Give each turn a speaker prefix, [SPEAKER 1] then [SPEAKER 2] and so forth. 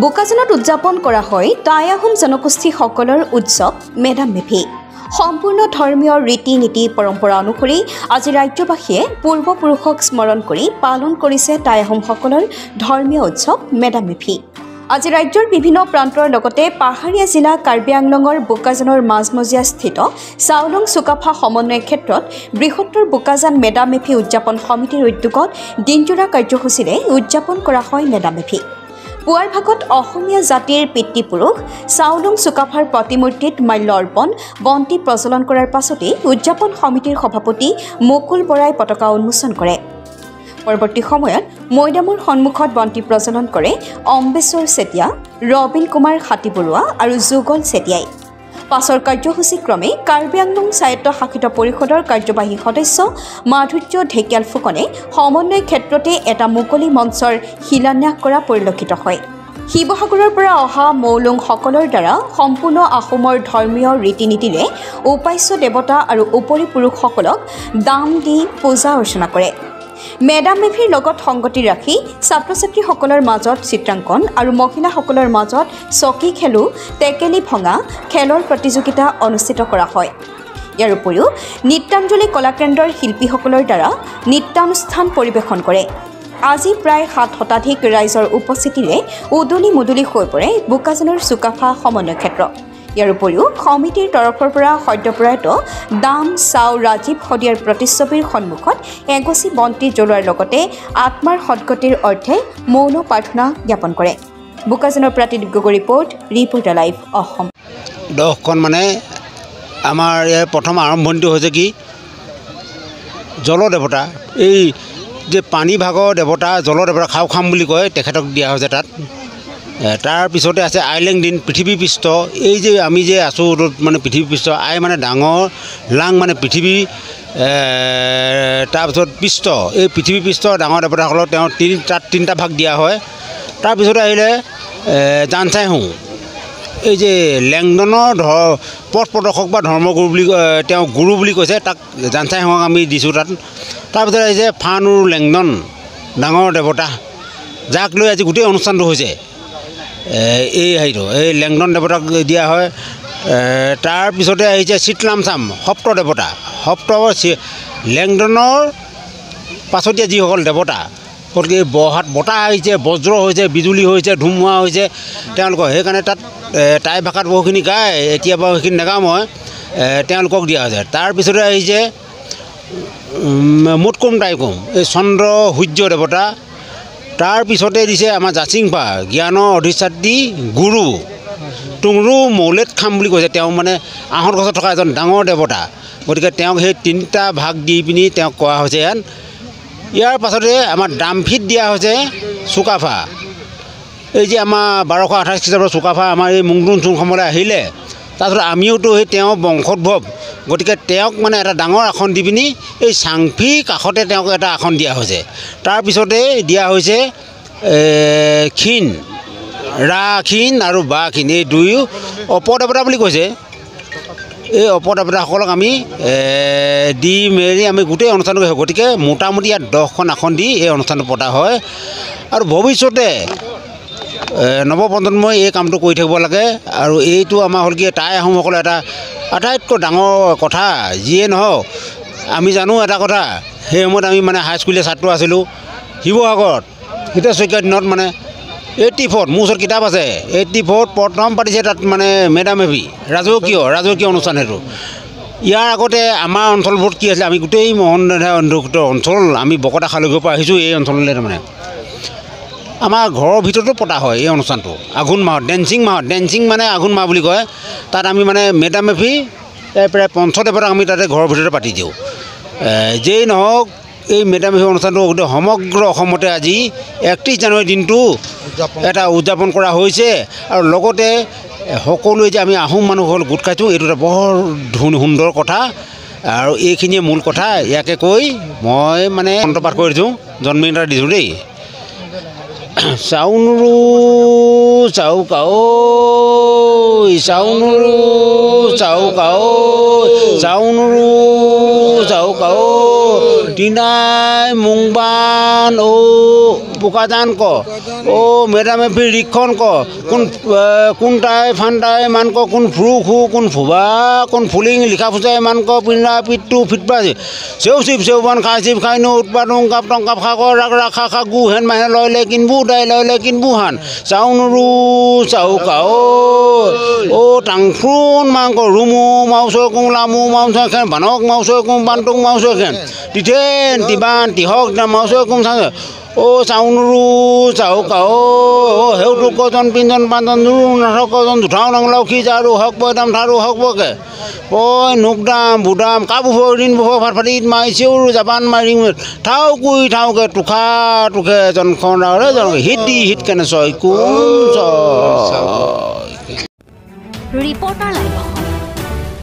[SPEAKER 1] বোকাজানত উদযাপন কৰা হয় টাই আহোম জনগোষ্ঠীসকলৰ উৎসৱ মেডাম মেফি। সম্পূৰ্ণ ধৰ্মীয় ৰীতি নীতি পৰম্পৰা অনুসৰি আজি ৰাজ্যবাসীয়ে পূৰ্বপুৰুষক স্মৰণ কৰি পালন কৰিছে টাই আহোমসকলৰ ধৰ্মীয় উৎসৱ মেডাম মেফি। আজি ৰাজ্যৰ বিভিন্ন প্ৰান্তৰ লগতে পাহাৰীয়া জিলা কাৰ্বি আংলঙৰ বোকাজানৰ মাজমজিয়া স্থিত চাউলুং চুকাফা সমন্বয় ক্ষেত্ৰত বৃহত্তৰ বোকাজান মেডাম মেফি উদযাপন সমিতিৰ উদ্যোগত দিনজোৰা কাৰ্যসূচীৰে উদযাপন কৰা হয় মেডাম মেফি। পুৱাৰ ভাগত অসমীয়া জাতিৰ পিতৃপুৰুষ চাউলুং চুকাফাৰ প্ৰতিমূৰ্তিত মাল্য অৰ্পণ বন্তি প্ৰজ্বলন কৰাৰ পাছতেই উদযাপন সমিতিৰ সভাপতি মুকুল বৰাই পতাকা উন্মোচন কৰে। পৰৱৰ্তী সময়ত মৈদামৰ সন্মুখত বন্তি প্ৰজ্বলন কৰে অম্বেশ্বৰ চেতিয়া, ৰবীন কুমাৰ হাতীবৰুৱা আৰু যুগল চেতিয়াই। পাছৰ কাৰ্যসূচী ক্ৰমে কাৰ্বি আংলং স্বায়ত্তশাসিত পৰিষদৰ কাৰ্যবাহী সদস্য মাধুৰ্য ঢেকিয়াল ফুকনে সমন্বয় ক্ষেত্ৰতে এটা মুকলি মঞ্চৰ শিলান্যাস কৰা পৰিলক্ষিত হয়। শিৱসাগৰৰ পৰা অহা মৌলুংসকলৰ দ্বাৰা সম্পূৰ্ণ আহোমৰ ধৰ্মীয় ৰীতি নীতিৰে উপাস্য দেৱতা আৰু উপৰি পুৰুষসকলক দাম দি পূজা অৰ্চনা কৰে। মেডাম মেফিৰ লগত সংগতি ৰাখি ছাত্ৰ ছাত্ৰীসকলৰ মাজত চিত্ৰাংকন আৰু মহিলাসকলৰ মাজত চকী খেলো টেকেলি ভঙা খেলৰ প্ৰতিযোগিতা অনুষ্ঠিত কৰা হয়। ইয়াৰ উপৰিও নৃত্যাঞ্জলি কলাকেন্দ্ৰৰ শিল্পীসকলৰ দ্বাৰা নৃত্যানুষ্ঠান পৰিৱেশন কৰে। আজি প্ৰায় 7 শতাধিক ৰাইজৰ উপস্থিতিৰে উদুলি মুদুলি হৈ পৰে বোকাজানৰ চুকাফা সমন্বয় ক্ষেত্ৰ। ইয়াৰ উপৰিও সমিতিৰ তৰফৰ পৰা সদ্যপ্ৰয়াত দাম চাও ৰাজীৱ শদিয়াৰ প্ৰতিচ্ছবিৰ সন্মুখত এগছি বন্তি জ্বলোৱাৰ লগতে আত্মাৰ সদ্গতিৰ অৰ্থে মৌন প্ৰাৰ্থনা জ্ঞাপন কৰে। বোকাজানৰ প্ৰতিনিধি ৰিপৰ্ট ৰিপৰ্টাৰ লাইভ অসম।
[SPEAKER 2] 10খন মানে আমাৰ ইয়াৰ প্ৰথম আৰম্ভণিটো হৈছে কি জলদেৱতা, এই যে পানী ভাগৰ দেৱতা জলদেৱতা খাও খাম বুলি কয়, তেখেতক দিয়া হৈছে তাত। তাৰপিছতে আছে আইলেং দিন পৃথিৱী পৃষ্ঠ, এই যে আমি যে আছোঁ মানে পৃথিৱী পৃষ্ঠ, আই মানে ডাঙৰ, লাং মানে পৃথিৱী, তাৰপিছত পৃষ্ঠ, এই পৃথিৱী পৃষ্ঠ ডাঙৰ দেৱতাসকলক তেওঁ তাত 3টা ভাগ দিয়া হয়। তাৰপিছতে আহিলে জানচাই হোঁ, এই যে লেংডনৰ পথ প্ৰদৰ্শক বা ধৰ্মগুৰু বুলি তেওঁ গুৰু বুলি কৈছে, তাক জানচাই হোঁক আমি দিছোঁ তাত। তাৰপিছত আহিছে ফানুৰ লেংডন ডাঙৰ দেৱতা, যাক লৈ আজি গোটেই অনুষ্ঠানটো হৈছে। এই হেৰিটো এই লেংডন দেৱতাক দিয়া হয়। তাৰপিছতে আহিছে চিতলামচাম সপ্ত দেৱতা, সপ্ত লেংডনৰ পাছতীয়া যিসকল দেৱতা, গতিকে বতাহ আহিছে, বজ্ৰ হৈছে, বিজুলী হৈছে, ধুমুহা হৈছে তেওঁলোকৰ, সেইকাৰণে তাত টাই ভাষাত বহুখিনি গায়, এতিয়া বাৰু সেইখিনি নাগাওঁ মই, তেওঁলোকক দিয়া হৈছে। তাৰপিছতে আহিছে মুটকুম টাইকুম, এই চন্দ্ৰ সূৰ্য দেৱতা। তাৰপিছতে দিছে আমাৰ জাচিংপা জ্ঞানৰ অধিষ্ঠাত্ৰী গুৰু, টুংৰু মৌলেট খাম বুলি কৈছে, তেওঁ মানে আহঁত গছত থকা এজন ডাঙৰ দেৱতা, গতিকে তেওঁক সেই 3টা ভাগ দি পিনি তেওঁক কোৱা হৈছে ইয়াত। ইয়াৰ পাছতে আমাৰ দামফিত দিয়া হৈছে চুকাফা, এই যে আমাৰ 1228 খ্ৰীষ্টাব্দৰ চুকাফা আমাৰ এই মুংডুং চুংসমলৈ আহিলে, তাৰপিছত আমিওতো সেই তেওঁ বংশোদ্ভৱ, গতিকে তেওঁক মানে এটা ডাঙৰ আসন দি পিনি এই চাংফি কাষতে তেওঁক এটা আসন দিয়া হৈছে। তাৰপিছতে দিয়া হৈছে ক্ষীণ, ৰাক্ষীণ আৰু বাক্ষীণ, এই দুয়ো অপদেৱতা বুলি কৈছে। এই অপদেৱতাসকলক আমি দি মেলি আমি গোটেই অনুষ্ঠানটো, গতিকে মোটামুটি ইয়াত 10খন আসন দি এই অনুষ্ঠানটো পতা হয়। আৰু ভৱিষ্যতে নৱপ্ৰজন্মই এই কামটো কৰি থাকিব লাগে। আৰু এইটো আমাৰ হ'ল কি টাই আহোমসকলৰ এটা আটাইতকৈ ডাঙৰ কথা। যিয়ে নহওক আমি জানো এটা কথা, সেই সময়ত আমি মানে হাইস্কুলীয়া ছাত্ৰ আছিলোঁ, শিৱসাগৰত হিতেশ্বৰ দিনত মানে 84 মোৰ ওচৰত কিতাপ আছে, 84 প্ৰথম পাতিছে তাত মানে মেডাম মেফি, ৰাজকীয় অনুষ্ঠান সেইটো। ইয়াৰ আগতে আমাৰ অঞ্চলবোৰত কি আছিলে, আমি গোটেই মোহনদাধা অঞ্চল আমি বকতাখালৈকে পৰা আহিছোঁ এই অঞ্চললৈ। তাৰমানে আমাৰ ঘৰৰ ভিতৰতো পতা হয় এই অনুষ্ঠানটো আঘোণ মাহত, ডেন্সিং মানে আঘোণ মাহ বুলি কয়। তাত আমি মানে মেডাম মেফি প্ৰায় 50 দেৱতাক আমি তাতে ঘৰৰ ভিতৰতে পাতি দিওঁ। যেই নহওক এই মেডাম মেফি অনুষ্ঠানটো গোটেই সমগ্ৰ অসমতে আজি 31 জানুৱাৰী দিনটো এটা উদযাপন কৰা হৈছে। আৰু লগতে সকলোৱে যে আমি আহোম মানুহসকল গোট খাইছোঁ, এইটো এটা বৰ সুন্দৰ কথা। আৰু এইখিনিয়ে মূল কথা, ইয়াকে কৈ মই মানে কণ্ঠপাঠ কৰি দিছোঁ, জন্মদিন এটা দিছোঁ দেই। চাউনুৰু চাউকাও, চাউনুৰু চাউকাও, চাউনুৰু চাউকাও, দিনাই মুংবান অ' বোকাজান ক ও মেডাম এফি ৰিক্ষণ ক কোনটাই ফান্টাই মান ক কোন ফ্ৰু খু কোন ফুবা কোন ফুলিং লিখা ফুচাই মান ক পিন্ডা পিট্টু ফিটপাছি সেউ চিপ সেউবান খাই চিপ খাই নো উৎপাদন কাপ টংকাপ খাক ৰাক ৰাখা খা গু হেন মাহে লয়লে কিনবু দাই লয়লে কিনবু হান চাউ নুৰু চাউ কাও ও টাংফ্ৰুন মাংক ৰুমু মাউচ কুং লামু মাউচ খেন বানক মাউচ কুং বান্তুং মাউচ খেন তিথেন তিবান তিহক মাউচ কুং চাং ও চাউ নুৰু চাউ কাও ও হেউটু কজন পিঞ্জন পাঞ্জন নুৰু নাথক কজন দুঠাও নাংলাও খি যাৰু হক বদাম থাৰু হক বকে oi nukdam budam kabu forin bo farfarit mai siuru japan maring thau kui thau ke tukha tukhe jon khona re jon hit di hit kana soi kum so
[SPEAKER 1] reporter live